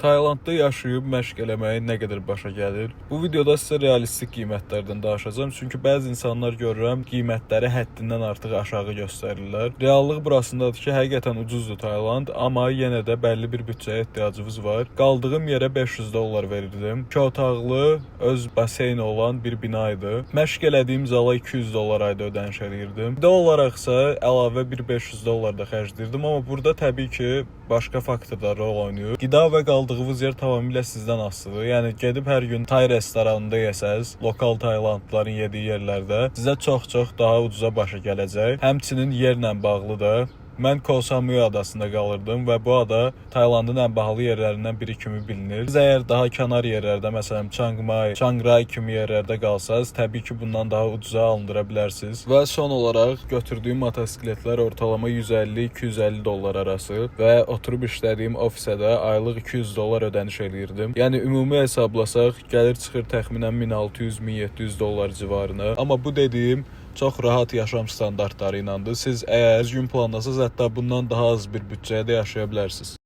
Taylandda yaşayıb məşq eləməyin nə qədər başa gəlir? Bu videoda sizə realistik qiymətlərdən danışacağam. Çünki bəzi insanlar görürəm, qiymətləri həddindən artıq aşağı göstərirlər. Reallıq burasındadır ki, həqiqətən ucuzdur Tayland, amma yenə də bəlli bir büdcəyə ehtiyacınız var. Qaldığım yerə $500 verirdim. 2 otaqlı, öz baseyni olan bir bina idi. Məşq elədiyim zala $200 ayda ödəniş eləyirdim. Qida olaraqsa əlavə bir $500 da xərcləyirdim, amma burada təbii ki, başqa faktorlar rol oynayır. Qida və qaldığınız yer tamamilə sizdən asılıdır. Yəni gedib hər gün Tay restoranında yesəz, lokal Taylandlıların yediyi yerlərdə sizə çox-çox daha ucuza başa gələcək. Həmçinin yerlə bağlı da. Mən Koh Samui adasında qalırdım və bu ada Taylandın ən bahalı yerlərindən biri kimi bilinir. Siz əgər daha kənar yerlərdə, məsələn Chiang Mai, Chiang Rai kimi yerlərdə qalsaz, təbii ki, bundan daha ucuza alındıra bilərsiniz. Və son olaraq götürdüyüm motosikletlər ortalama $150-250 arası və oturub işlədiyim ofisə də aylıq $200 ödəniş eləyirdim. Yəni ümumi hesablasaq gəlir çıxır təxminən $1600-1700 civarına. Amma bu dediyim çox rahat yaşam standartları iləndir. Siz əgər gün planlasınız, hətta bundan daha az bir büdcəyə də yaşaya bilərsiniz.